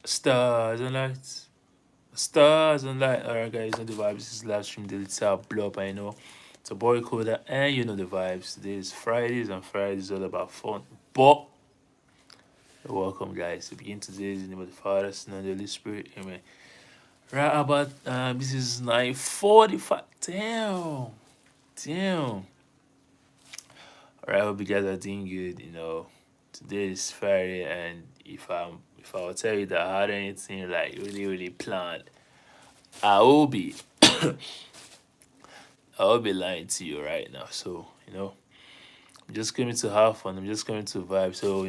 Stars and lights. Stars and light. Alright, guys, you know the vibes. This is live stream daily tap blow up. I know it's a boy coder, and you know the vibes. Today is Fridays, and Fridays is all about fun. But you're welcome, guys. To begin today's in the name of the Father, Son, and the Holy Spirit. Amen. Right about this is 9:45. Damn. Alright, I hope you guys are doing good. Today is Friday, and if I will tell you that I had anything like really planned, I will be I will be lying to you right now. So I'm just coming to have fun. I'm just coming to vibe. So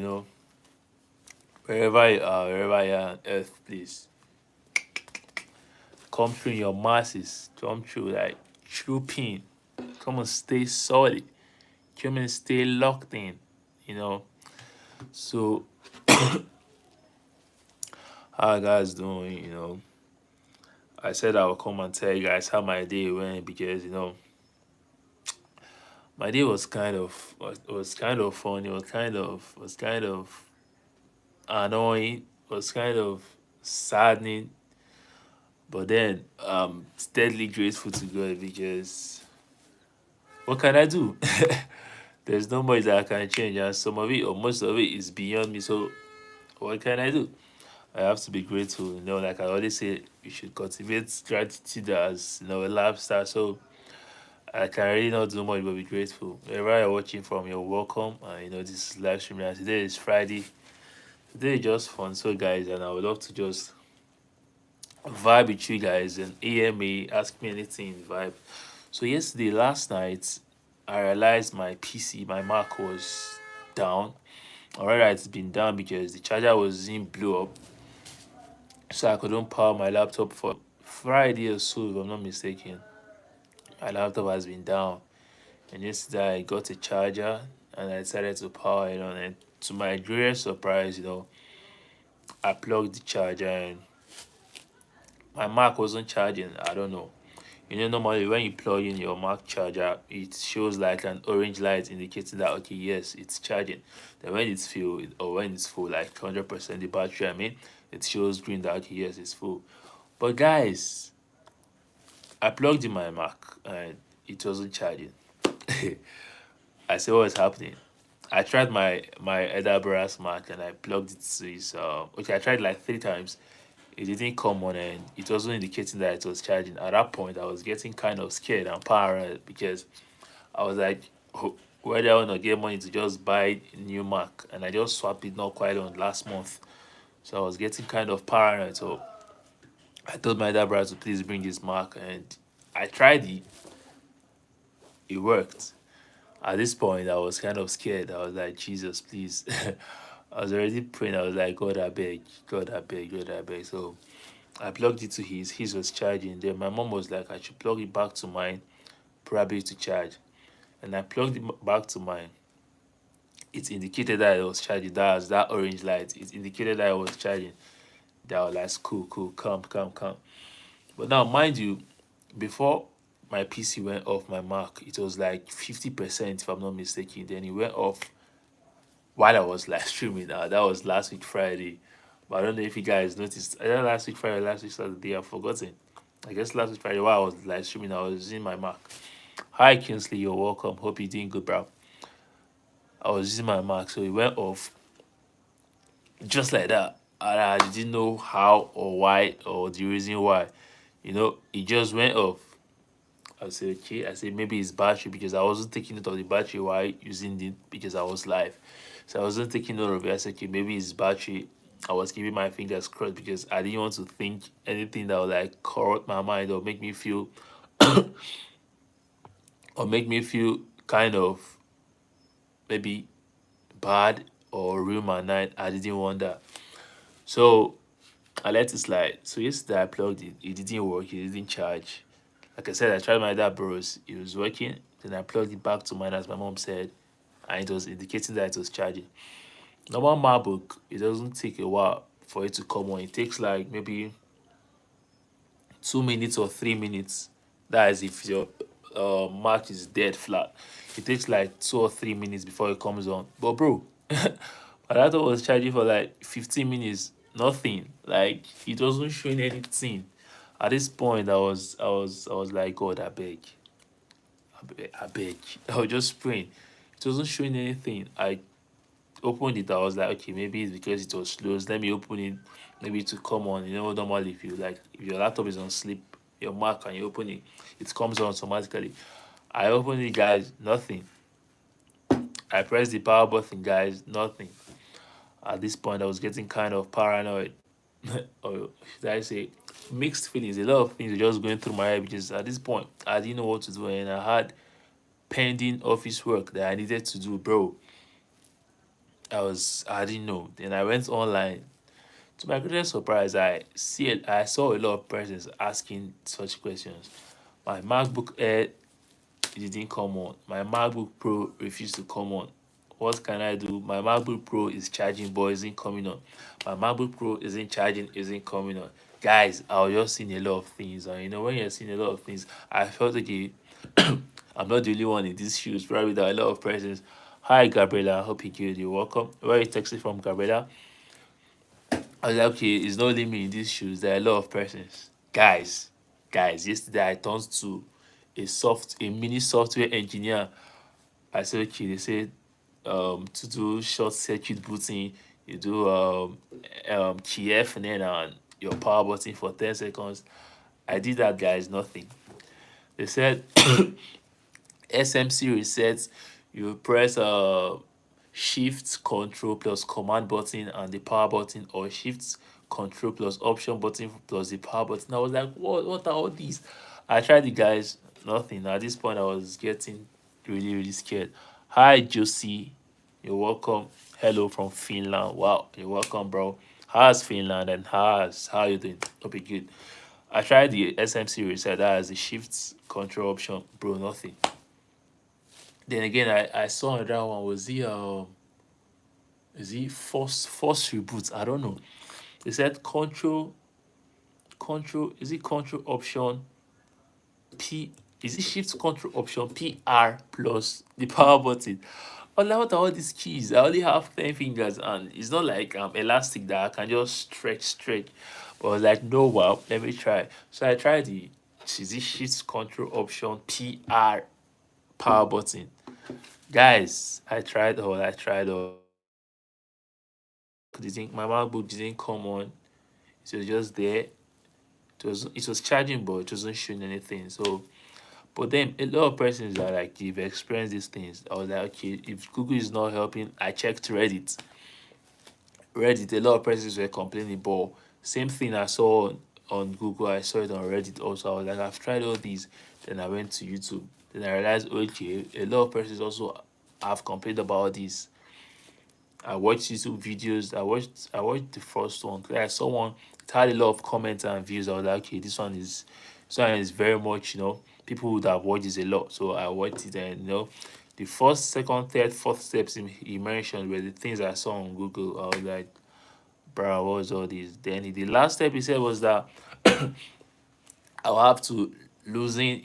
wherever you are on earth, please come through in your masses. Come through like true pain. Come and stay solid. Come and stay locked in. You know. So how you guys doing? I said I would come and tell you guys how my day went because my day was kind of fun. It was kind of annoying. Was kind of saddening. But then steadily grateful to God because what can I do? There's not much that I can change, and some of it or most of it is beyond me. So what can I do? I have to be grateful. Like I always say, you should cultivate gratitude as a lifestyle. So I can really not do much but be grateful. Wherever you're watching from, you're welcome. And this is live stream. And today is Friday. Today is just fun. So guys, and I would love to just vibe with you guys and AMA, ask me anything, vibe. So yesterday, last night, I realized my PC, my Mac was down. Or rather, it's been down because the charger was in blew up, so I couldn't power my laptop for Friday or so, if I'm not mistaken. My laptop has been down, and yesterday I got a charger and I decided to power it on. And to my greatest surprise, I plugged the charger and my Mac wasn't charging. I don't know. Normally when you plug in your Mac charger, it shows like an orange light indicating that okay, yes, it's charging. Then when it's full or when it's full, like 100% the battery, it shows green that okay, yes, it's full. But guys, I plugged in my Mac and it wasn't charging. I said, what was happening? I tried my Edinburgh's Mac and I plugged it to his. Okay, I tried like 3 times. It didn't come on and it wasn't indicating that it was charging. At that point, I was getting kind of scared and paranoid because I was like, whether I want to get money to just buy a new Mac, and I just swapped it not quite on last month. So I was getting kind of paranoid. So I told my dad brother to please bring this Mac, and I tried it. It worked. At this point, I was kind of scared. I was like, Jesus, please. I was already praying. I was like, God, I beg, God, I beg, God, I beg. So I plugged it to his. His was charging. Then my mom was like, I should plug it back to mine, probably to charge. And I plugged it back to mine. It indicated that it was charging. That was that orange light. It indicated that it was charging. That was like, cool, calm. But now, mind you, before my PC went off my Mac, it was like 50%, if I'm not mistaken. Then it went off while I was live streaming. That was last week Friday. But I don't know if you guys noticed. I don't know last week Friday, last week Saturday, I've forgotten. I guess last week Friday while I was live streaming, I was using my Mac. Hi Kinsley, you're welcome. Hope you're doing good, bro. I was using my Mac, so it went off just like that. And I didn't know how or why or the reason why. It just went off. I said, okay. I said, maybe it's battery because I wasn't taking note of the battery while using it because I was live. So I wasn't taking note of it. I said, okay, maybe it's battery. I was keeping my fingers crossed because I didn't want to think anything that would like corrupt my mind or make me feel kind of maybe bad or ruin my night. I didn't want that. So I let it slide. So yesterday I plugged it. It didn't work. It didn't charge. Like I said, I tried my dad bros. It was working. Then I plugged it back to mine as my mom said, and it was indicating that it was charging. Normal MacBook, it doesn't take a while for it to come on. It takes like maybe 2 minutes or 3 minutes. That is if your Mac is dead flat. It takes like 2 or 3 minutes before it comes on. But bro, My laptop was charging for like 15 minutes, nothing. Like it wasn't showing anything. At this point, I was like, God, I beg. I was just praying. It wasn't showing anything. I opened it. I was like, okay, maybe it's because it was closed. Let me open it. Maybe to come on. You know, normally if you like, if your laptop is on sleep, your Mac and you open it, it comes on automatically. I opened it, guys. Nothing. I pressed the power button, guys. Nothing. At this point, I was getting kind of paranoid. Or should I say, mixed feelings. A lot of things were just going through my head because at this point, I didn't know what to do, and I had pending office work that I needed to do, bro. I didn't know. Then I went online. To my greatest surprise, I saw a lot of persons asking such questions. My MacBook Air, it didn't come on. My MacBook Pro refused to come on. What can I do? My MacBook Pro is charging but isn't coming on. My MacBook Pro isn't charging, isn't coming on. Guys, I was just seeing a lot of things. And you know, when you're seeing a lot of things, I felt okay. I'm not the only one in these shoes. Probably there are a lot of persons. Hi, Gabriela. I hope you're good. You're welcome. Where are you texting from, Gabriela? I was like, okay, it's not only me in these shoes. There are a lot of persons. Guys, yesterday I turned to a mini software engineer. I said, okay, they said to do short circuit booting, you do key F and then your power button for 10 seconds. I did that, guys, nothing. They said SMC resets, you press shift control plus command button and the power button, or shift control plus option button plus the power button. I was like, what are all these? I tried it, guys, nothing. At this point I was getting really scared. Hi Josie, you're welcome. Hello from Finland. Wow, you're welcome, bro. How's Finland and how you doing? Hope you're good. I tried the SMC reset, that as the shift control option, bro, nothing. Then again, I saw another one. Was he is he force reboot? I don't know. They said control is it control option P, is it shift control option PR plus the power button? Oh, like, what are all these keys? I only have 10 fingers and it's not like elastic that I can just stretch. But I was like, no, wow, let me try. So I tried the, is it shift control option PR power button? Guys, I tried all. Didn't my MacBook didn't come on. It was just there. It was charging, but it wasn't showing anything. So, but then a lot of persons are like, they've experienced these things. I was like, okay, if Google is not helping, I checked Reddit. Reddit, a lot of persons were complaining, but same thing I saw on Google, I saw it on Reddit also. I was like, I've tried all these. Then I went to YouTube. Then I realized, okay, a lot of persons also have complained about this. I watched YouTube videos. I watched the first one. I saw one. It had a lot of comments and views. I was like, okay, this one is very much, people would have watched this a lot. So I watched it, and the first, second, third, fourth steps he mentioned were the things I saw on Google. I was like, bro, what was all this? Then the last step he said was that I'll have to loosen,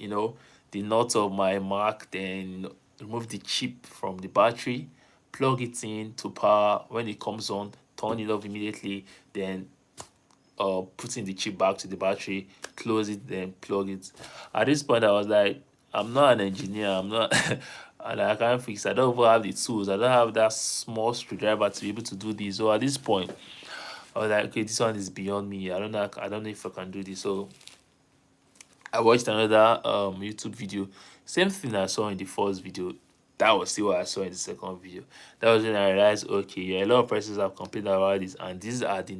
the nut of my Mac, then remove the chip from the battery, plug it in to power. When it comes on, turn it off immediately, then putting the chip back to the battery, close it, then plug it. At this point, I was like, I'm not an engineer. I'm not, and I can't fix. I don't even have the tools. I don't have that small screwdriver to be able to do this. So at this point, I was like, okay, this one is beyond me. I don't know if I can do this. So I watched another YouTube video. Same thing I saw in the first video. That was still what I saw in the second video. That was when I realized, okay, yeah, a lot of persons have complained about this, and these are the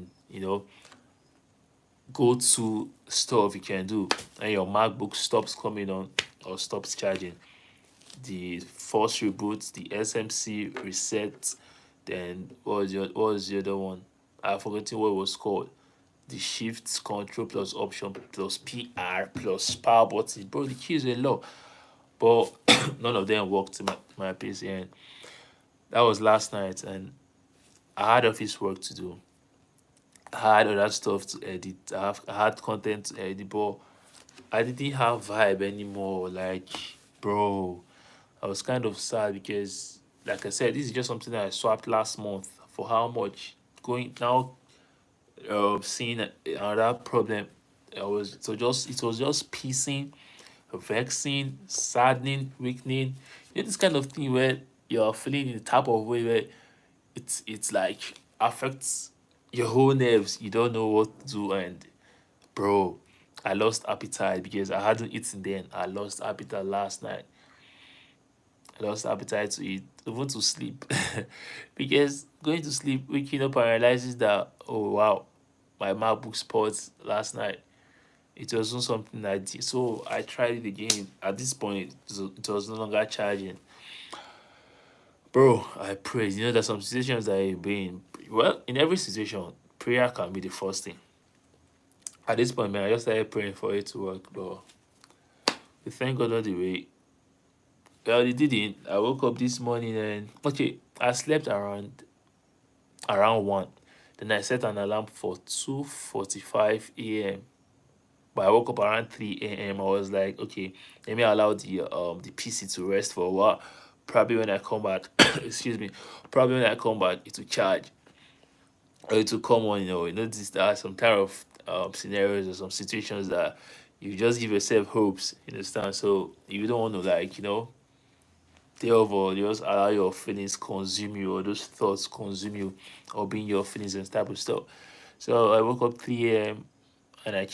go-to stuff you can do. And your MacBook stops coming on or stops charging. The force reboot, the SMC reset, then what was the other one? I forgotten what it was called. The shift control plus option plus PR plus power button. Bro, the keys were low, but none of them worked to my PC. And that was last night, and I had office work to do. I had other stuff to edit. I had content to edit, but I didn't have vibe anymore. Like, bro, I was kind of sad because, like I said, this is just something that I swapped last month for how much? Going now, seeing another problem. It was just piecing, vexing, saddening, weakening. This kind of thing where you're feeling in the type of way where it's like affects your whole nerves. You don't know what to do, and bro, I lost appetite because I hadn't eaten then. I lost appetite last night. I lost appetite to eat, even to sleep. Because going to sleep, waking up and realizes that, oh wow, my MacBook spoiled last night. It wasn't something I did. So I tried it again. At this point, it was no longer charging. Bro, I prayed. There's some situations that I've been. Well, in every situation, prayer can be the first thing. At this point, man, I just started praying for it to work. But we thank God all the way. Well, it didn't. I woke up this morning and okay, I slept around 1. Then I set an alarm for 2:45 a.m. But I woke up around 3 a.m. I was like, okay, let me allow the PC to rest for a while. Probably when I come back, excuse me, probably when I come back, it will charge or it will come on. There are some kind of scenarios or some situations that you just give yourself hopes. You understand? So you don't want to delve or just allow your feelings consume you or those thoughts consume you or being your feelings and type of stuff. So I woke up 3 a.m. and I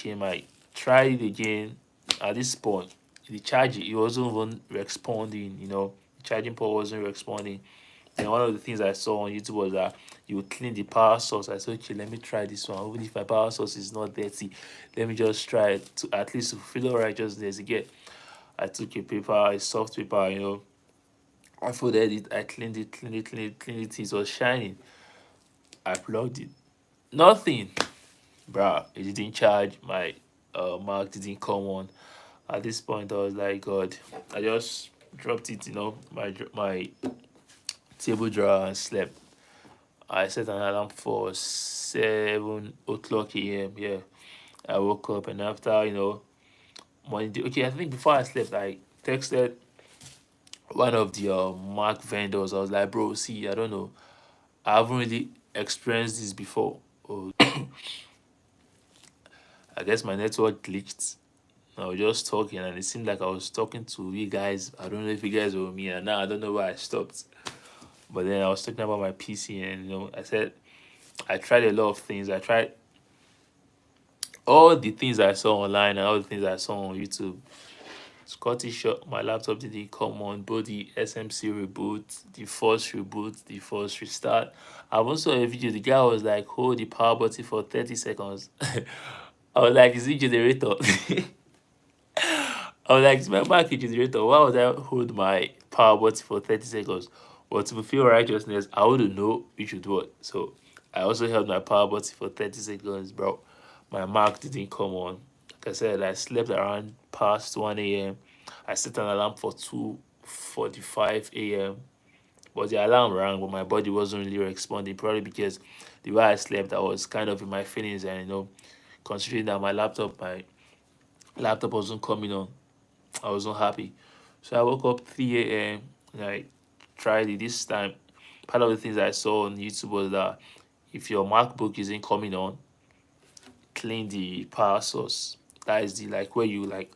tried it again. At this point, the charge it wasn't even responding. The charging port wasn't responding. And one of the things I saw on YouTube was that you would clean the power source. I said, okay, let me try this one. Even if my power source is not dirty, let me just try it to at least feel righteousness again. I took a paper, a soft paper, I folded it, I cleaned it, cleaned it, cleaned it, cleaned it. It was shining. I plugged it. Nothing. Bruh, it didn't charge. My mark didn't come on. At this point, I was like, God, I just dropped it, my table drawer and slept. I set an alarm for 7 o'clock a.m. Yeah, I woke up and after morning. Okay, I think before I slept, I texted one of the Mac vendors. I was like, bro, see, I don't know, I haven't really experienced this before. Oh, I guess my network glitched. I was just talking, and it seemed like I was talking to you guys. I don't know if you guys were me, and now I don't know why I stopped. But then I was talking about my PC, and I said I tried a lot of things. I tried all the things I saw online and all the things I saw on YouTube. Scotty shot my laptop didn't come on, both the SMC reboot, the force restart. I even saw a video, the guy was like, hold the power button for 30 seconds. I was like, is it generator? I was like, it's my Mac generator. Why would I hold my power button for 30 seconds? But to fulfill righteousness, I wouldn't know which should what. So I also held my power button for 30 seconds, bro. My Mac didn't come on. Like I said, I slept around past 1 a.m. I set an alarm for 2:45 a.m. But the alarm rang, but my body wasn't really responding. Probably because the way I slept, I was kind of in my feelings, and considering that my laptop wasn't coming on, I wasn't happy. So I woke up 3 a.m. and I tried it this time. Part of the things I saw on YouTube was that if your MacBook isn't coming on, clean the power source. That is the like where you like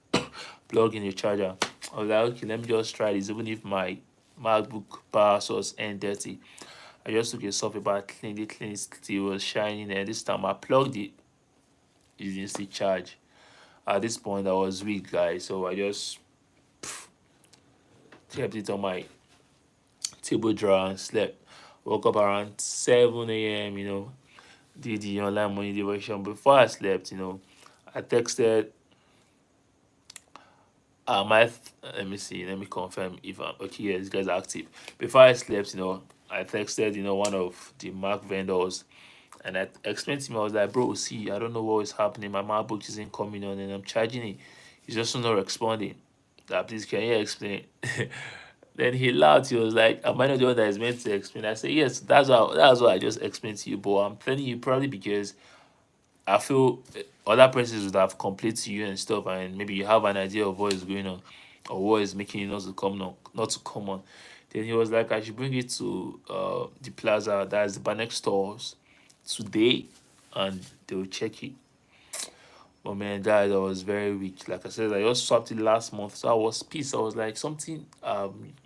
plug in your charger. I was like, okay, let me just try this. Even if my MacBook power source ain't dirty, I just took a soft paper, cleaned it, still was shining, and this time I plugged it, it didn't still charge. At this point, I was weak, guys, so I just kept it on my table drawer and slept. Woke up around 7 a.m., did the online money devotion. Before I slept, I texted let me see, let me confirm if I'm okay. Yeah, this guy's active. Before I slept, I texted, one of the Mac vendors and I explained to him, I was like, bro, see, I don't know what is happening. My MacBook isn't coming on and I'm charging it. He's just not responding. That please can you explain? Then he laughed. He was like, "Am I not the one that is meant to explain?" I said, "Yes, that's what I just explained to you, but I'm telling you probably because I feel other persons would have complained to you and stuff, and maybe you have an idea of what is going on or what is making you not to come on, not to come on. Then he was like, I should bring it to the plaza, that's the Banex stores, today, and they'll check it. But man, guys, I was very weak. Like I said, I just swapped it last month, so I was pissed. I was like, something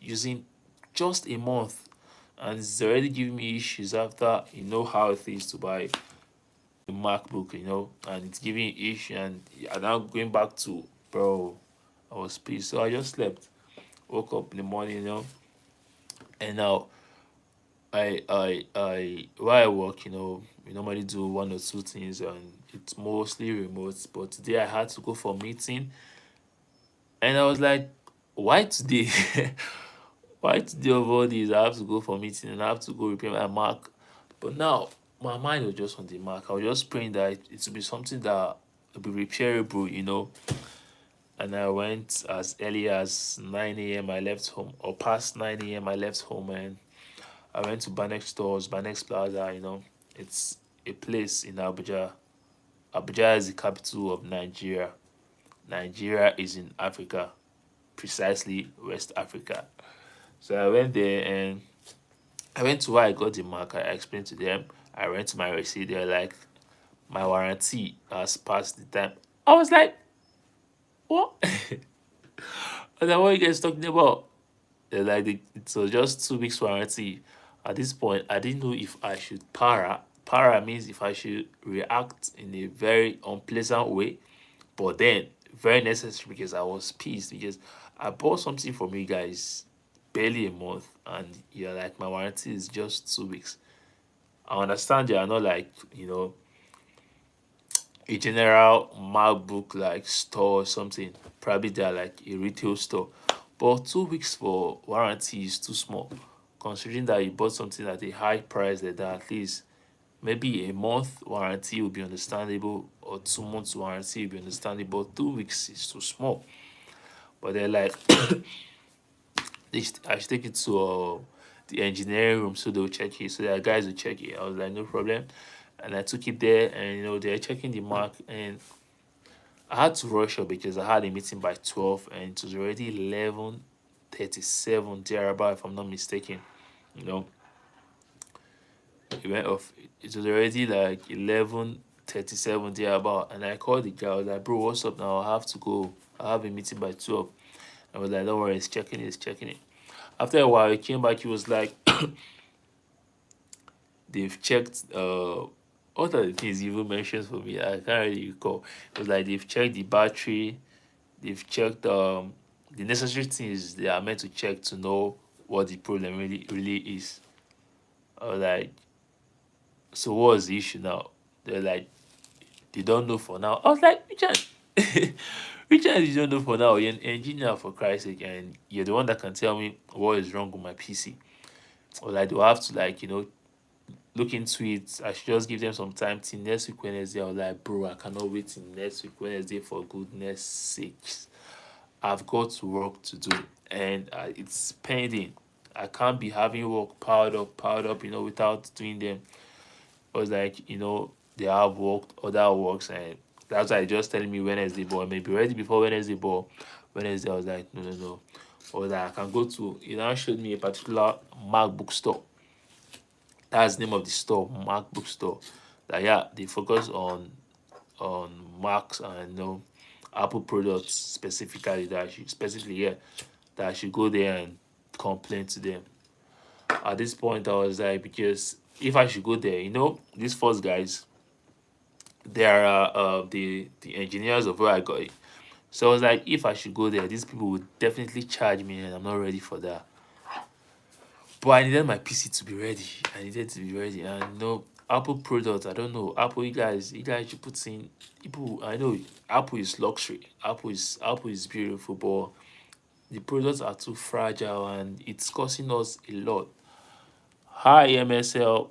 using just a month, and it's already giving me issues after you know how it is to buy a MacBook, and it's giving issue, and I'm now going back to bro. I was pissed, so I just slept. Woke up in the morning, and now while I work, we normally do one or two things, and it's mostly remote. But today I had to go for a meeting, and I was like, why today? Why today of all these? I have to go for a meeting and I have to go repair my Mac. But now my mind was just on the Mac. I was just praying that it would be something that would be repairable, And I went as early as 9 a.m. I left home, or past 9 a.m. I left home, and I went to Banex stores, Banex Plaza, It's a place in Abuja. Abuja is the capital of Nigeria. Nigeria is in Africa, precisely West Africa. So I went there and I went to where I got the mark. I explained to them. I went to my receipt. They're like, my warranty has passed the time. I was like, what? And then what are you guys talking about? They're like, it was just 2 weeks warranty. At this point, I didn't know if I should para. Para means if I should react in a very unpleasant way, but then very necessary because I was pissed because I bought something from you guys barely a month, and you're like, my warranty is just 2 weeks. I understand you are not like, a general MacBook like store or something. Probably they're like a retail store. But 2 weeks for warranty is too small. Considering that you bought something at a high price like that, at least maybe a month warranty will be understandable, or 2 months warranty will be understandable. But 2 weeks is too small. But they're like, I should take it to the engineering room so they'll check it. So their guys will check it. I was like, no problem. And I took it there, and they're checking the mark, and I had to rush up because I had a meeting by 12, and it was already 11:37 thereabout, if I'm not mistaken. You know, it went off. It was already like 11:37 thereabout, and I called the guy. I was like, bro, what's up now? I have to go. I have a meeting by 12. I was like, don't worry, it's checking it, it's checking it. After a while, he came back. He was like, they've checked. What are the things he even mentioned for me? I can't really recall. It was like they've checked the battery, they've checked the necessary things they are meant to check to know what the problem really is. I was like, so what's the issue now? They're like, they don't know for now. I was like, Richard, Richard, you don't know for now. You're an engineer, for Christ's sake, and you're the one that can tell me what is wrong with my PC. Or like, do I have to like look into it? I should just give them some time till next week Wednesday. I was like, bro, I cannot wait till next week Wednesday, for goodness sakes. I've got work to do, and it's pending. I can't be having work piled up, without doing them. I was like, they have worked other works, and that's why just telling me Wednesday, but maybe ready before Wednesday, but Wednesday I was like, no, no, no. Or that I can go to, now showed me a particular MacBook store. That's the name of the store, MacBook store. That yeah, they focus on Macs and Apple products specifically. That I should go there and complain to them. At this point, I was like, because if I should go there, these first guys, they are the engineers of where I got it. So I was like, if I should go there, these people would definitely charge me, and I'm not ready for that. But I needed my PC to be ready. I needed to be ready. And Apple products, I don't know. Apple, you guys should put in people. I know Apple is luxury. Apple is beautiful, but the products are too fragile, and it's costing us a lot. Hi MSL,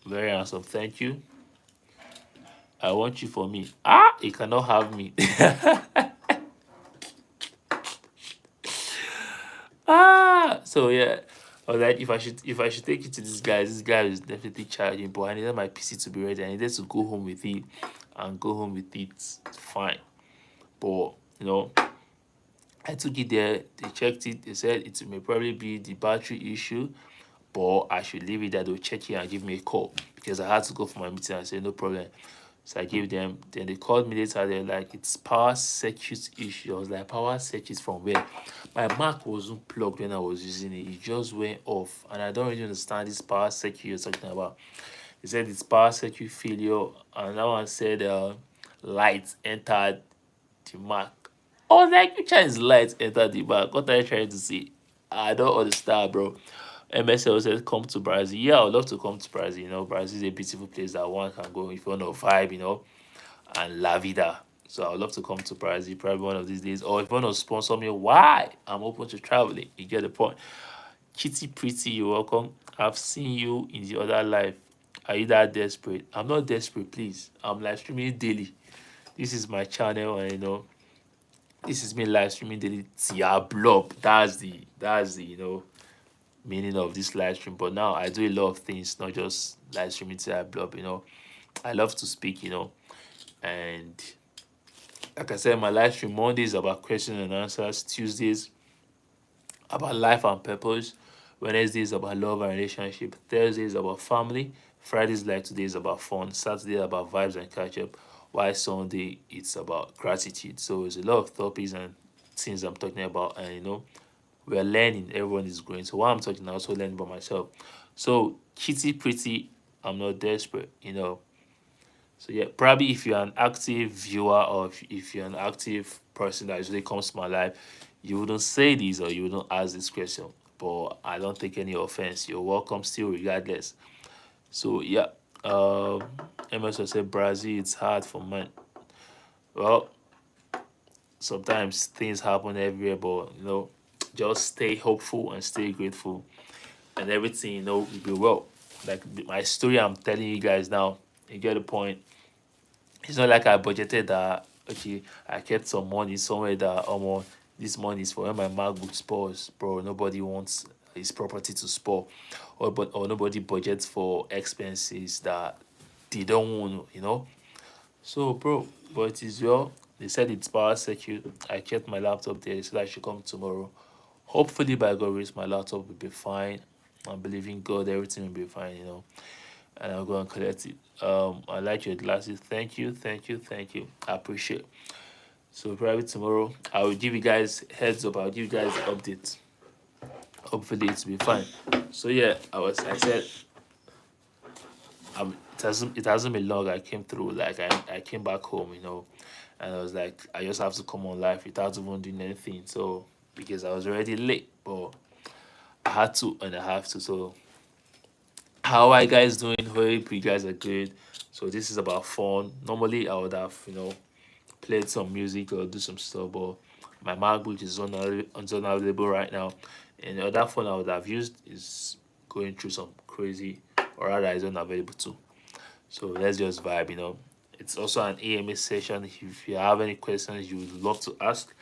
very handsome. Thank you. I want you for me. You cannot have me. So yeah. I was like, if I should take it to this guy is definitely charging, but I needed my PC to be ready. I needed to go home with it, and go home with it fine. But I took it there, they checked it, they said it may probably be the battery issue, but I should leave it there. They'll check it and give me a call because I had to go for my meeting. I said, no problem. So I gave them, then they called me later. They're like, it's power circuit issue. I was like, power circuit from where? My Mac wasn't plugged when I was using it. It just went off. And I don't really understand this power circuit you're talking about. They said it's power circuit failure. And that one said light entered the Mac. I was like, which Chinese light entered the Mac? What are you trying to say? I don't understand, bro. MSL says come to Brazil. Yeah, I would love to come to Brazil. You know, Brazil is a beautiful place that one can go if you want to vibe, you know, and la vida. So I would love to come to Brazil probably one of these days. Or if you want to sponsor me, why? I'm open to traveling. You get the point. Kitty Pretty, you're welcome. I've seen you in the other life. Are you that desperate? I'm not desperate, please. I'm live streaming daily. This is my channel, and you know, this is me live streaming daily. Tia blob. That's the meaning of this live stream. But now I do a lot of things, not just live streaming Tia blob. You know, I love to speak. You know, and like I said, my live stream Mondays about questions and answers. Tuesdays about life and purpose. Wednesdays about love and relationship. Thursdays about family. Fridays like today is about fun. Saturday about vibes and catch up. While Sunday it's about gratitude. So it's a lot of topics and things I'm talking about, and you know, we're learning. Everyone is growing. So while I'm talking, I also learn by myself. So kitty pretty, I'm not desperate. You know, so yeah, probably if you're an active viewer or if you're an active person that usually comes to my life, you wouldn't say this or you wouldn't ask this question. But I don't take any offense. You're welcome still regardless. So yeah, Emerson said Brazil it's hard for men. Well, sometimes things happen everywhere, but you know, just stay hopeful and stay grateful, and everything you know will be well. Like my story I'm telling you guys now, you get the point. It's not like I budgeted that. Okay, I kept some money somewhere that this money is for when my MacBook spoils, bro. Nobody wants his property to spoil, or nobody budgets for expenses that they don't want. You know. So, bro, but it is well. They said it's power secure. I kept my laptop there. They said I should come tomorrow. Hopefully, by God grace, my laptop will be fine. I'm believing God, everything will be fine. You know, and I'll go and collect it. I like your glasses. Thank you, thank you, thank you. I appreciate. So probably tomorrow I will give you guys heads up. I'll give you guys updates. Hopefully it will be fine. So yeah, I said it hasn't been long. I came through. Like I came back home, you know, and I was like I just have to come on live without even doing anything. So because I was already late, but I had to and I have to. So how are you guys doing? Hope you guys are good. So this is about fun. Normally I would have, you know, played some music or do some stuff, but my MacBook is unavailable right now. And the other phone I would have used is going through some crazy, or rather is unavailable too. So let's just vibe, you know. It's also an AMA session. If you have any questions you would love to ask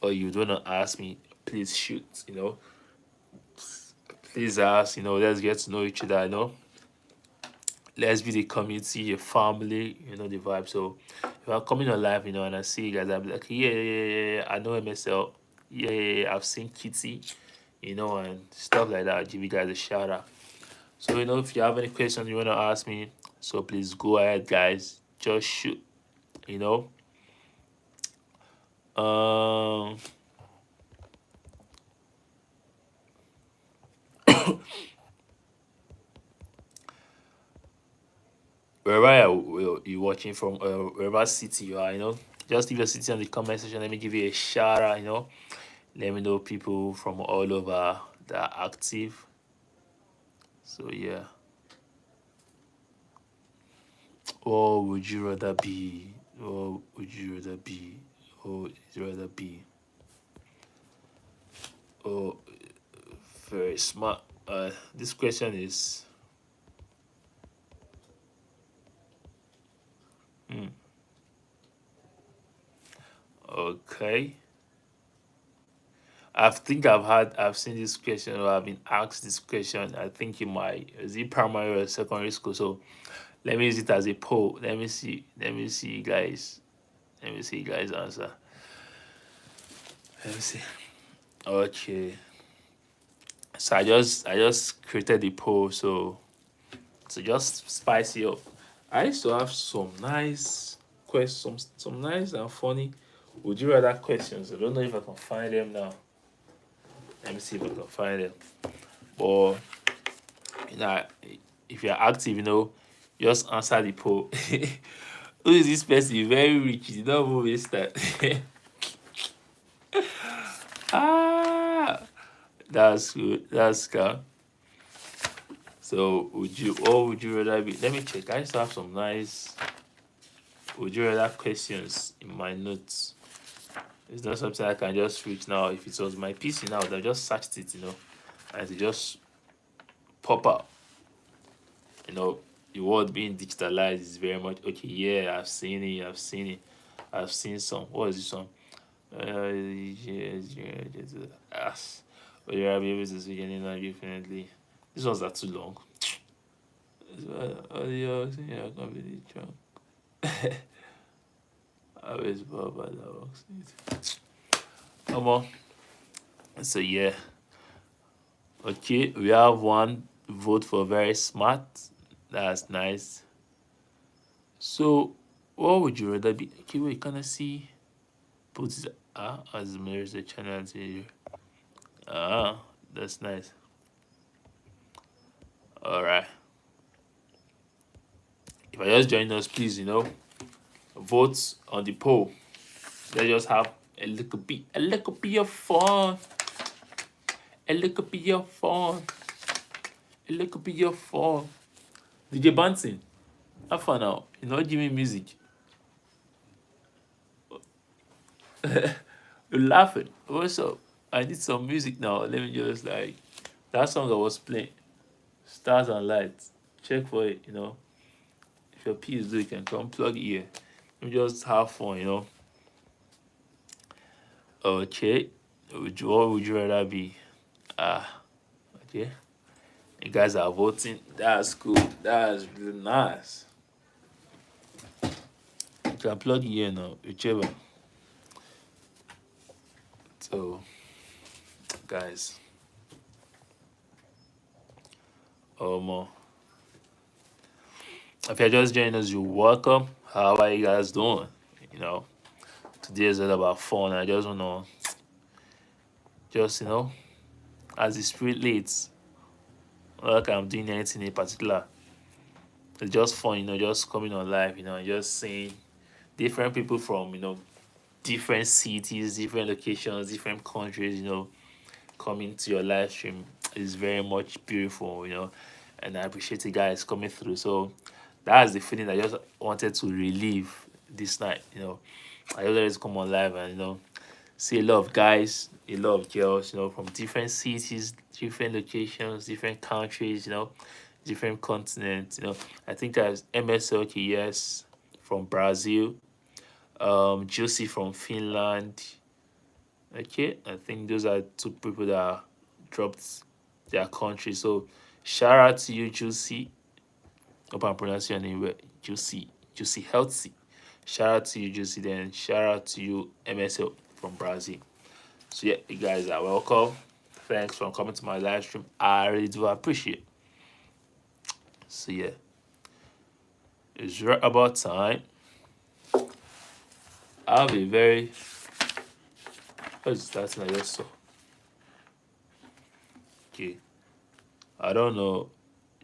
or you don't want to ask me, please shoot, you know. Please ask, you know, let's get to know each other, you know. Let's be the community, a family, you know, the vibe. So if I'm coming on live, you know, and I see you guys, I'll be like, yeah, yeah, yeah, yeah, yeah, I know MSL. Yeah, yeah, yeah, I've seen Kitty, you know, and stuff like that. I'll give you guys a shout out. So, you know, if you have any questions you want to ask me, so please go ahead, guys. Just shoot, you know. Um, wherever you're watching from, wherever city you are, you know, just leave your city in the comment section. Let me give you a shout out, you know. Let me know people from all over that are active. So, yeah. Or would you rather be? Or would you rather be? Or would you rather be? Oh, very smart. This question is okay. I've seen this question or I've been asked this question. I think in my is it primary or secondary school. So let me use it as a poll. Let me see. Let me see, guys. Let me see, you guys answer. Let me see. Okay. So I just created the poll, so just spice it up. I used to have some nice questions, some nice and funny would you rather questions. I don't know if I can find them now. Let me see if I can find them. But you know, if you're active, just answer the poll. Who is this person? Very rich. You don't even waste that. Ah, that's good. That's good. So would you rather be? Let me check. I used to have some nice would you rather questions in my notes. It's not something I can just reach now. If it was my PC now, I just searched it, and it just pop up. The world being digitalized is very much okay. Yeah, I've seen it. I've seen it. I've seen some. What is this one? Yes. But you're able to speak any language fluently. These ones are too long. Audio, yeah, completely drunk. I always bought by that works. Come on. So yeah. Okay, we have one vote for very smart. That's nice. So what would you rather be? Okay, wait, can I see? Put it as there's a channel here. Ah, that's nice. Alright. If I just join us, please, vote on the poll. Let's just have a little bit of fun. A little bit of fun. A little bit of fun. DJ Banton, have fun now. Give me music. You're laughing. What's up? I need some music now. Let me just that song I was playing. Stars and lights. Check for it. If your P is low, you can come plug it here. Let me just have fun. Okay. What would you rather be? Okay. You guys are voting. That's cool. That's really nice. You can plug it here now, whichever. So, guys. Um, if you're just joining us, you're welcome. How are you guys doing? You know, Today is all about fun. I just wanna as the spirit leads, not like I'm doing anything in particular. It's just fun, just coming on live, and just seeing different people from, different cities, different locations, different countries, coming to your live stream is very much beautiful, and I appreciate you guys coming through. So that's the feeling I just wanted to relieve this night. I always come on live and see a lot of guys, a lot of girls, from different cities, different locations, different countries, different continents. I think there's MSLK, yes, from Brazil, Josie from Finland. Okay, I think those are two people that dropped their country. So shout out to you, Juicy. Hope I'm pronouncing your name well. Juicy Healthy. Shout out to you, Juicy. Then shout out to you, MSL from Brazil. So yeah, you guys are welcome. Thanks for coming to my live stream. I really do appreciate. So yeah, it's right about time. I'll be very. What's starting? I just saw. Okay, I don't know.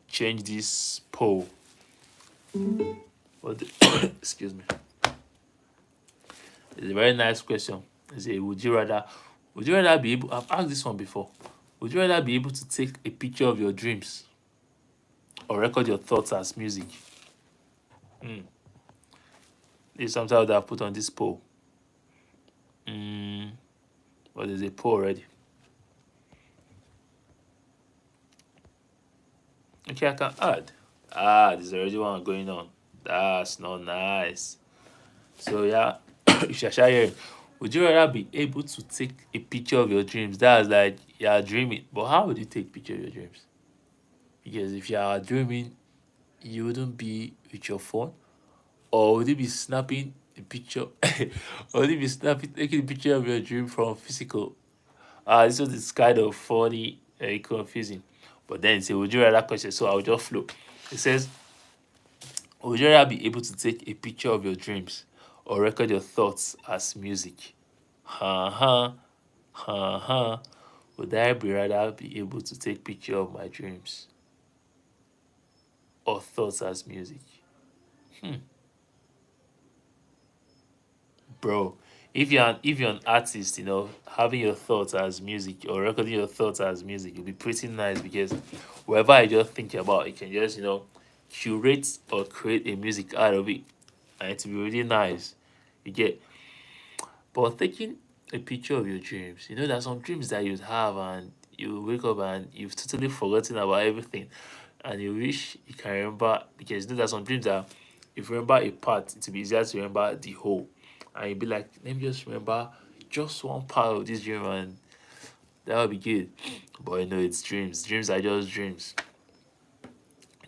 Change this poll. But excuse me. It's a very nice question. It's a would you rather be able I've asked this one before. Would you rather be able to take a picture of your dreams or record your thoughts as music? This is something that I've put on this poll. But there's a poll already. Okay, I can add. There's already one going on. That's not nice. So yeah, if you're sharing, would you rather be able to take a picture of your dreams? That's like you're dreaming. But how would you take picture of your dreams? Because if you are dreaming, you wouldn't be with your phone, or would you be snapping a picture, or if you snap it, taking a picture of your dream from physical. This one is kind of funny and confusing. But then it's a would you rather question, so I'll just flow. It says, would you rather be able to take a picture of your dreams or record your thoughts as music? Ha ha, ha ha. Would I be rather be able to take picture of my dreams or thoughts as music? Bro, if you're an artist, having your thoughts as music or recording your thoughts as music will be pretty nice because whatever I just think about, you can just curate or create a music out of it, and it will be really nice. You get, but taking a picture of your dreams, there's some dreams that you'd have and you wake up and you've totally forgotten about everything, and you wish you can remember because there's some dreams that if you remember a part, it will be easier to remember the whole, and you'll be like, let me just remember just one part of this dream and that would be good. But it's dreams. Dreams are just dreams.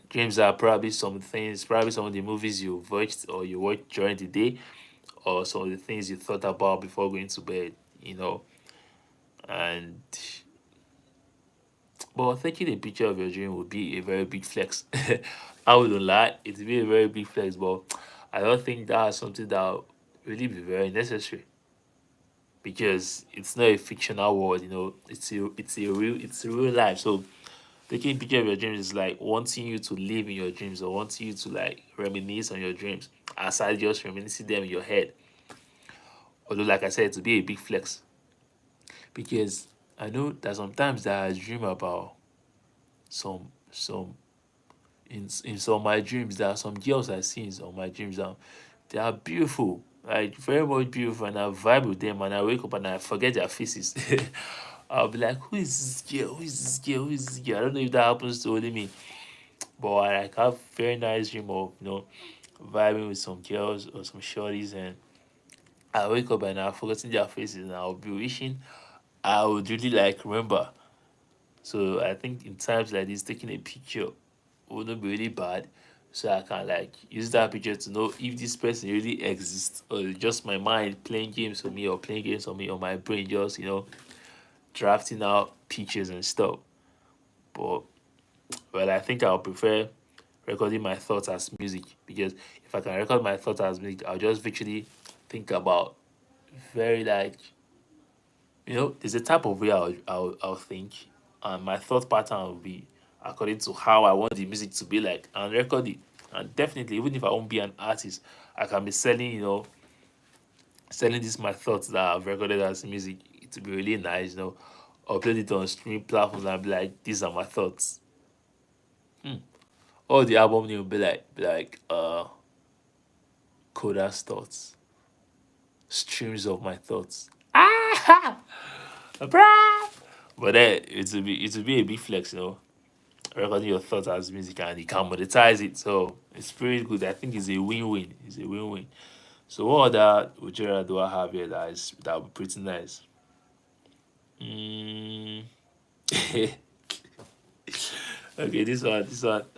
Dreams are probably some things, probably some of the movies you watched or you watched during the day, or some of the things you thought about before going to bed, and but taking a picture of your dream would be a very big flex. I wouldn't lie, it would be a very big flex, but I don't think that's something that would really be very necessary because it's not a fictional world, it's a real life. So taking a picture of your dreams is like wanting you to live in your dreams or wanting you to like reminisce on your dreams aside just reminiscing them in your head. Although, like I said, to be a big flex because I know that sometimes that I dream about some in some of my dreams. There are some girls I see in some of my dreams and they are beautiful, like very much beautiful, and I vibe with them and I wake up and I forget their faces. I'll be like, who is this girl? Who is this girl? Who is this girl? I don't know if that happens to only me, but I like have very nice dream of vibing with some girls or some shorties, and I wake up and I've forgotten their faces and I'll be wishing I would really like remember. So I think in times like this, taking a picture wouldn't be really bad. So I can like use that picture to know if this person really exists or it's just my mind playing games for me or playing games for me or my brain just drafting out pictures and stuff. But well, I think I'll prefer recording my thoughts as music because if I can record my thoughts as music, I'll just literally think about very like there's a type of way I'll think, and my thought pattern will be according to how I want the music to be like and record it. And definitely, even if I won't be an artist, I can be selling this my thoughts that I've recorded as music. It will be really nice, upload it on streaming platforms and be like, these are my thoughts. All the album name will be like Koda's thoughts, streams of my thoughts. Ah, bruh. But then it will be a big flex, recording your thoughts as music and you can monetize it. So it's pretty good. I think it's a win-win. It's a win-win. So what other Ujira do I have here that would be pretty nice? Mm. Okay, this one,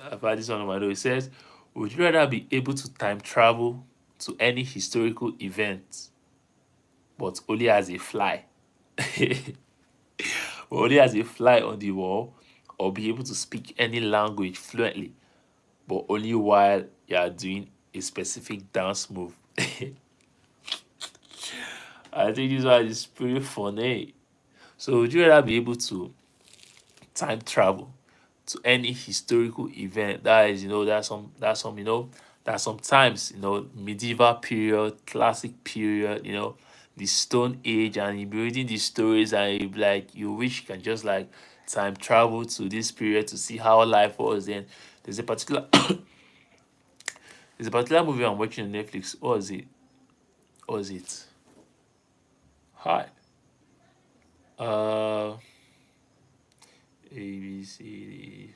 I've had this one on my note. It says, would you rather be able to time travel to any historical event, but only as a fly, but only as a fly on the wall, or be able to speak any language fluently, but only while you are doing a specific dance move? I think this one is pretty funny. So would you rather be able to time travel to any historical event that is, that sometimes, medieval period, classic period, the stone age, and you be reading these stories and you be like you wish you can just like time travel to this period to see how life was then. There's a particular there's a particular movie I'm watching on Netflix. What was it? What was it? Hi. Uh A B C D.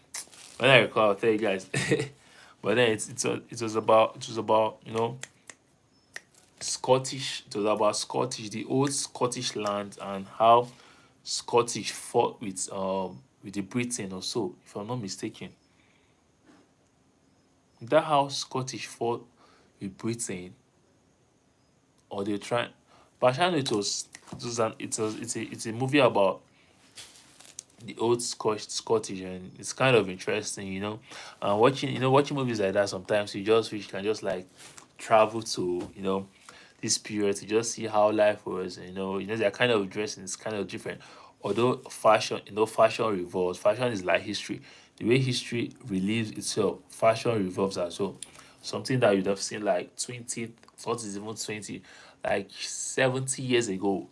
When I recall, I'll tell you guys. But then it was about Scottish. It was about Scottish, the old Scottish land, and how Scottish fought with the Britain or so, if I'm not mistaken. Is that how Scottish fought with Britain? or they try. But I know it's a movie about the old Scottish, and it's kind of interesting, watching movies like that. Sometimes you just wish you can just like travel to this period to just see how life was. They're kind of dressing is kind of different. Although fashion, fashion revolves. Fashion is like history. The way history relives itself, fashion revolves as well. Something that you'd have seen like 20, what is even 20, like 70 years ago,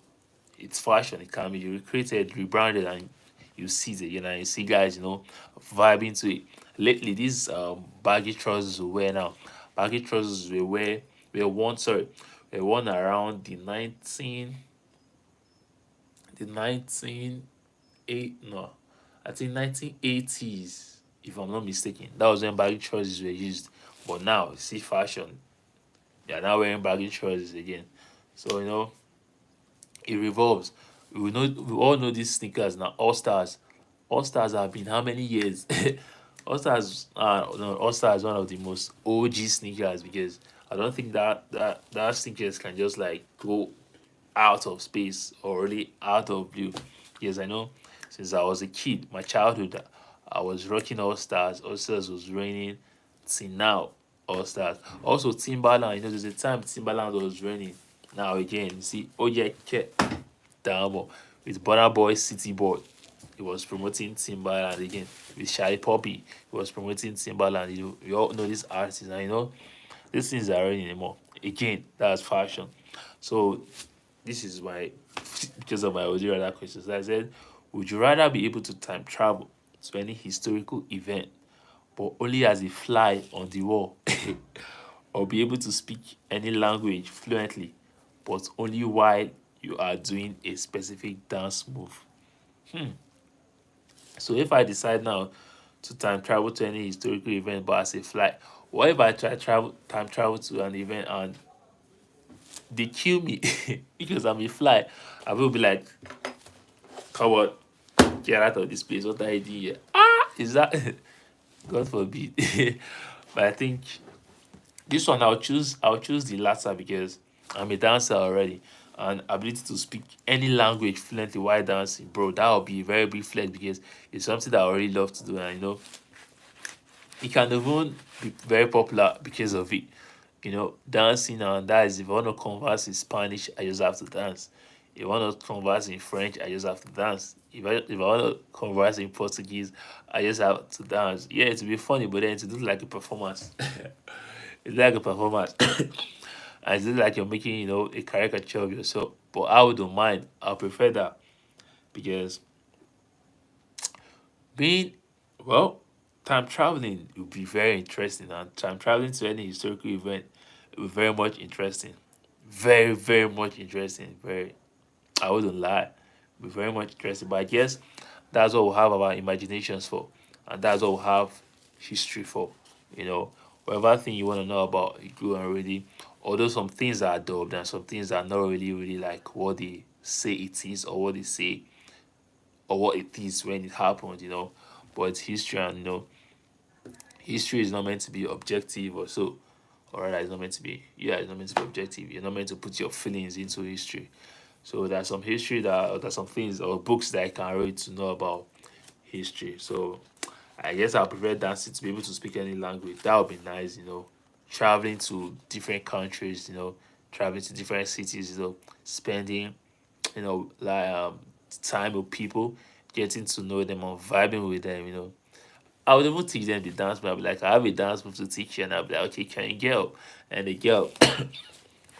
it's fashion. It can be recreated, rebranded, and you see it again. And you see guys, vibing to it. Lately, these baggy trousers we wear now, baggy trousers we worn. Sorry, we worn around the 19 no, I think 1980s, if I'm not mistaken. That was when baggy trousers were used. But now, you see fashion. They are now wearing baggy trousers again. So it revolves. We all know these sneakers now. All Stars. All Stars have been how many years? All Stars no, All Stars is one of the most OG sneakers, because I don't think that sneakers can just like go out of space or really out of view. Yes, I know, since I was a kid, my childhood, I was rocking All Stars. All Stars was raining till now. All Stars. Also Timberland, there's a time Timberland was raining. Now again, you see, oh yeah, Damo with Burna Boy City Boy. He was promoting Timberland again. With Shy Poppy, he was promoting Timberland. You all know this artist, and these things are already anymore. Again, that's fashion. So this is my because of my would you rather questions. I said, would you rather be able to time travel to any historical event, but only as a fly on the wall, or be able to speak any language fluently, but only while you are doing a specific dance move? So if I decide now to time travel to any historical event, but as a fly, what if I try time travel to an event and they kill me because I'm a fly? I will be like, come on, get out of this place. What are you doing here? Ah, is that God forbid? But I think this one I'll choose the latter, because I'm a dancer already, and ability to speak any language fluently while dancing, bro. That would be a very big flex, because it's something that I really love to do, and it can even be very popular because of it. Dancing, and that is, if I want to converse in Spanish, I just have to dance. If I want to converse in French, I just have to dance. If I want to converse in Portuguese, I just have to dance. Yeah, it will be funny, but then to do like a performance. It's like a performance. And it's like you're making, a caricature of yourself. But I wouldn't mind. I prefer that, because being, well, time traveling would be very interesting, and time traveling to any historical event would be very much interesting. Very, very much interesting. Very, I wouldn't lie. Be very much interesting. But I guess that's what we have our imaginations for. And that's what we have history for. Whatever thing you want to know about, you go and read. Although some things are dubbed and some things are not really, really like what they say it is, or what they say, or what it is when it happened. But it's history, and history is not meant to be objective or so. Or rather, it's not meant to be, yeah, it's not meant to be objective. You're not meant to put your feelings into history. So there's some history there's some things or books that I can read to know about history. So I guess I prefer dancing to be able to speak any language. That would be nice. Traveling to different countries. Traveling to different cities. Spending like time with people, getting to know them and vibing with them. I would even teach them the dance, but I'll be like, I have a dance move to teach you, and I'll be like, okay, can you girl? And the girl,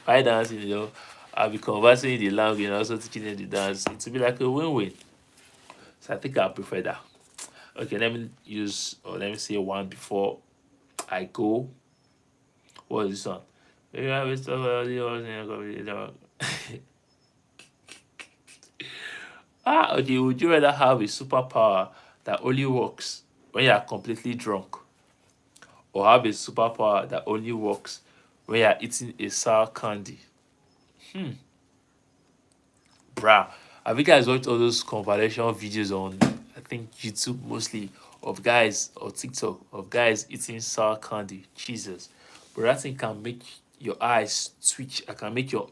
by dancing, I'll be conversing in the language and also teaching them the dance. It will be like a win-win. So I think I prefer that. Okay, let me say one before I go. What is this one? Maybe I will stop okay. Would you rather have a superpower that only works when you are completely drunk, or have a superpower that only works when you are eating a sour candy? Bruh, have you guys watched all those compilation videos on, I think, YouTube mostly, of guys, or TikTok, of guys eating sour candy? Jesus, but that thing can make your eyes twitch. I can make your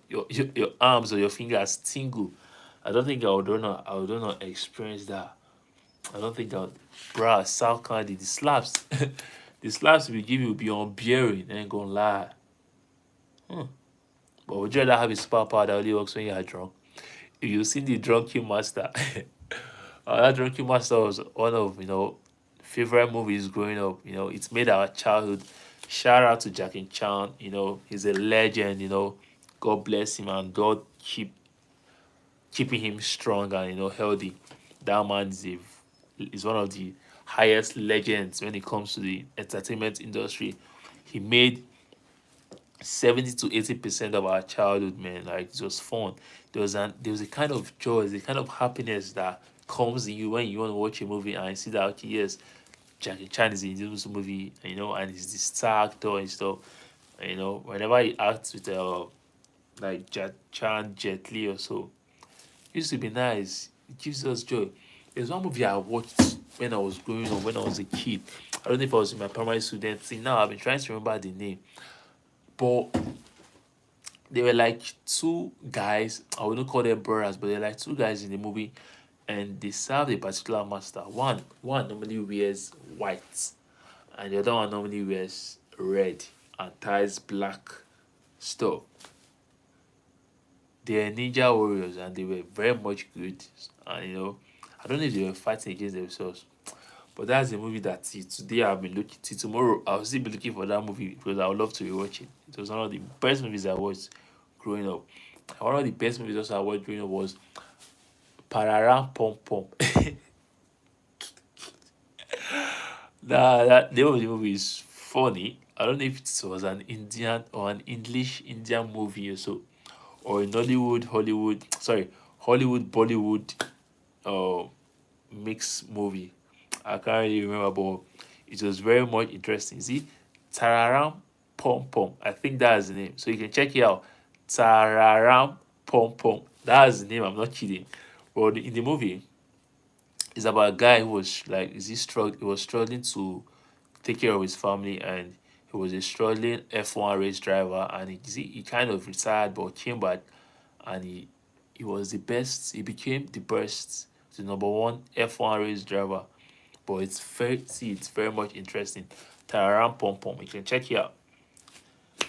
arms or your fingers tingle. I don't think I would not experience that. I don't think I would. Bruh, South Candy, the slaps, the slaps we give you will be unbearing. I ain't gonna lie. Hmm. But would you rather have a superpower that only works when you are drunk? If you see the Drunken Master, that Drunken Master was one of favorite movies growing up. It's made our childhood. Shout out to Jackie Chan. He's a legend. God bless him and God keeping him strong and healthy. That man is one of the highest legends when it comes to the entertainment industry. He made 70 to 80% of our childhood, man. Like it was fun. There was a kind of joy, a kind of happiness that comes in you when you want to watch a movie and see that okay, yes, Jackie Chan is in this movie, and he's the star actor and stuff. Whenever he acts with like Jack Chan, Jet Li or so, it used to be nice. It gives us joy. There's one movie I watched when I was growing up, when I was a kid. I don't know if I was in my primary student. See, now I've been trying to remember the name. But they were like two guys. I wouldn't call them brothers, but they're like two guys in the movie, and they serve a particular master. One normally wears white, and the other one normally wears red and ties black stuff. They're ninja warriors, and they were very much good. And I don't know if they were fighting against themselves, but that's a movie that today I've been looking to. Tomorrow I'll still be looking for that movie because I would love to rewatch it. It was one of the best movies I watched growing up. And one of the best movies also I watched growing up was Pararam Pom Pom. That name of the movie is funny. I don't know if it was an Indian or an English Indian movie or so, or a Nollywood Hollywood, sorry, Hollywood Bollywood uh mixed movie. I can't really remember, but it was very much interesting. See, Tararam Pom Pom. I think that's the name. So you can check it out. Tararam Pom Pom. That's the name. I'm not kidding. But in the movie, it's about a guy who was like, he was struggling to take care of his family, and he was a struggling F1 race driver, and he kind of retired but came back, and he was the best. He became the best, the number one F1 race driver. But it's very much interesting. Tararam Pom Pom. You can check it out.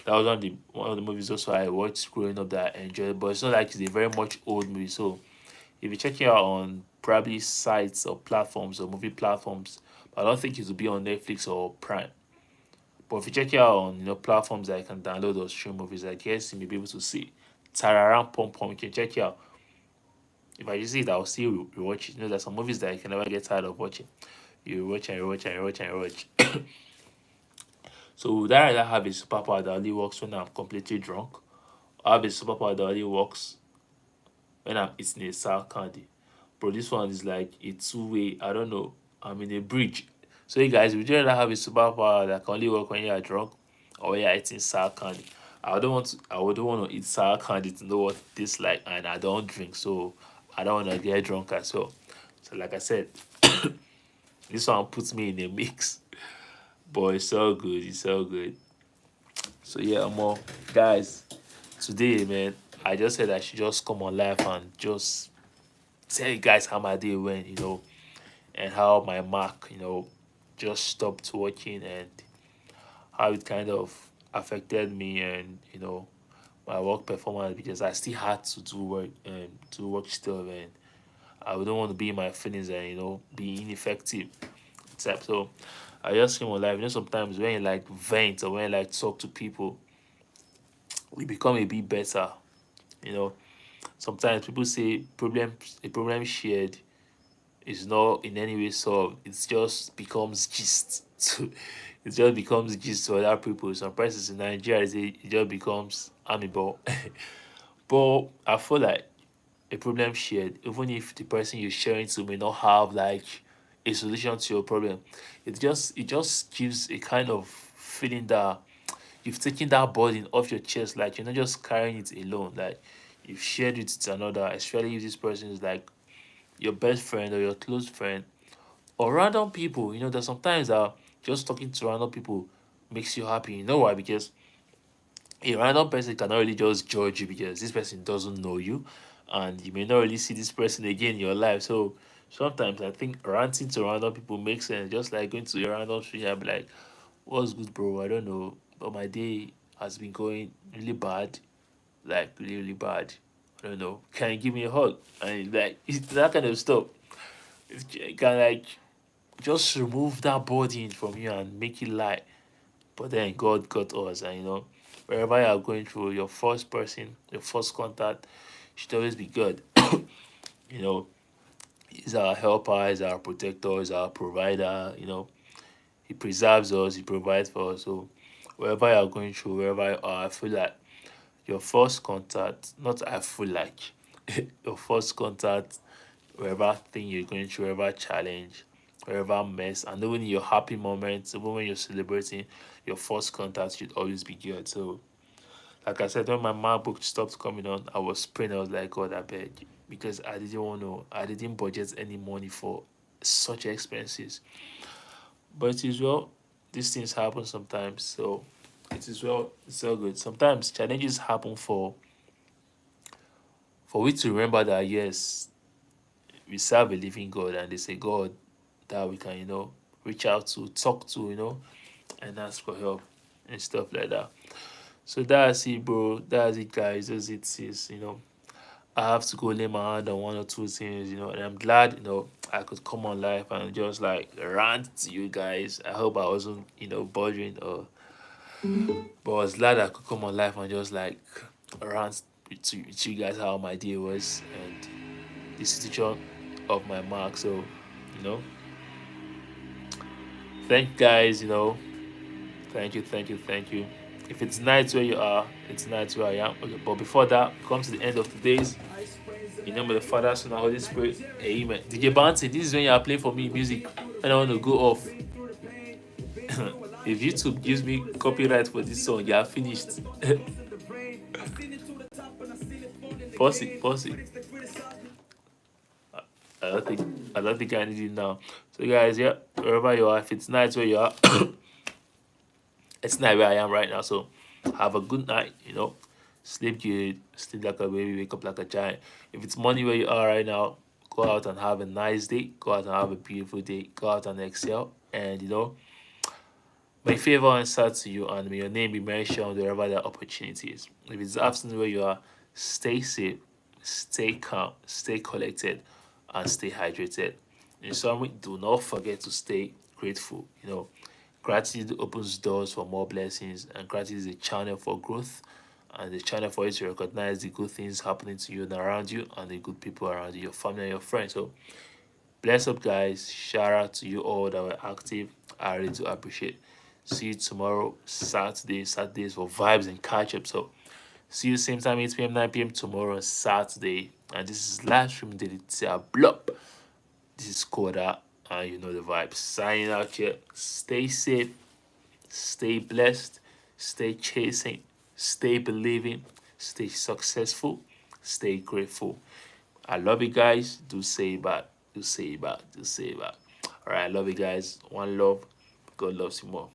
That was one of the movies also I watched growing up that I enjoyed. But it's not like it's a very much old movie. So if you check it out on probably sites or platforms or movie platforms, I don't think it will be on Netflix or Prime. But if you check it out on platforms that you can download or stream movies, I guess you may be able to see Tararam Pom Pom. You can check it out. If I just see it, I'll still rewatch it. There's some movies that I can never get tired of watching. You watch and watch and watch and watch. So would I rather have a superpower that only works when I'm completely drunk, or have a superpower that only works when I'm eating a sour candy? Bro, this one is like a two-way. I don't know. I'm in a bridge. So you guys, would you rather have a superpower that can only work when you're drunk, or when you're eating sour candy? I wouldn't want to eat sour candy to know what this like, and I don't drink, so I don't want to get drunk as well. So like I said, this one puts me in a mix. Boy, it's so good. It's so good. So yeah, more guys. Today, man, I just said I should just come on live and just tell you guys how my day went, and how my Mac, just stopped working, and how it kind of affected me, and my work performance, because I still had to do work stuff, and I wouldn't want to be in my feelings and be ineffective. Type. So I just came on live. Sometimes when you like vent or when you like talk to people, we become a bit better. You know, Sometimes people say a problem shared is not in any way solved. It just becomes gist. It just becomes gist to other people. Some persons in Nigeria say it just becomes amicable. But I feel like a problem shared, even if the person you're sharing to may not have like a solution to your problem, it just gives a kind of feeling that you've taken that burden off your chest. Like you're not just carrying it alone. Like you've shared it with another, especially if this person is like your best friend or your close friend or random people. There's sometimes that just talking to random people makes you happy. You know why? Because A random person cannot really just judge you because this person doesn't know you, and you may not really see this person again in your life. So sometimes I think ranting to random people makes sense. Just like going to a random stranger and be like, "What's good, bro? I don't know, but my day has been going really bad, like really, really bad. I don't know. Can you give me a hug?" And like it's that kind of stuff. It can like just remove that burden from you and make it light. But then God got us, and wherever you are going through, your first person, your first contact should always be God. You know, He's our helper, He's our protector, He's our provider. He preserves us, He provides for us. So wherever you are going through, wherever you are, I feel like your first contact, not I feel like, your first contact, wherever thing you're going through, wherever challenge, wherever mess, and even in your happy moments, even when you're celebrating, your first contact should always be good. So, like I said, when my MacBook stopped coming on, I was praying. I was like, God, I beg, because I didn't budget any money for such expenses. But it is well, these things happen sometimes. So, it is well, it's all good. Sometimes challenges happen for we to remember that yes, we serve a living God, and there's a God that we can, reach out to, talk to, and ask for help and stuff like that. So that's it, bro. That's it, guys. That's it, sis. I have to go lay my hand on one or two things, and I'm glad, I could come on live and just like rant to you guys. I hope I wasn't, bothering, but I was glad I could come on live and just like rant to you guys how my day was and the situation of my mark. So, you know, thank guys, thank you, thank you, thank you. If it's night where you are, it's night where I am. Okay, but before that, come to the end of today's. In the name of the Father, Son, and Holy Spirit. Amen. DJ Banty, this is when you are playing for me music and I want to go off. If YouTube gives me copyright for this song, you are finished. Pause it, pause it. I don't think I need it now. So guys, yeah, wherever you are, if it's night where you are, it's not where I am right now. So have a good night, Sleep good, sleep like a baby, wake up like a giant. If it's morning where you are right now, go out and have a nice day. Go out and have a beautiful day. Go out and excel. And may favor answer to you and may your name be mentioned wherever that opportunity is. If it's afternoon where you are, stay safe, stay calm, stay collected, and stay hydrated. In summary, do not forget to stay grateful. Gratitude opens doors for more blessings, and gratitude is a channel for growth and the channel for you to recognize the good things happening to you and around you and the good people around you, your family and your friends. So bless up guys. Shout out to you all that were active. I really do appreciate. See you tomorrow, Saturday. Saturdays for vibes and catch up. So see you same time, 8 p.m., 9 p.m. tomorrow on Saturday. And this is livestream daily blop. This is Koda, and you know the vibes. Signing out here. Stay safe, stay blessed, stay chasing, stay believing, stay successful, stay grateful. I love you guys. Do say it back. Do say it back. Do say it back. All right, I love you guys. One love. God loves you more.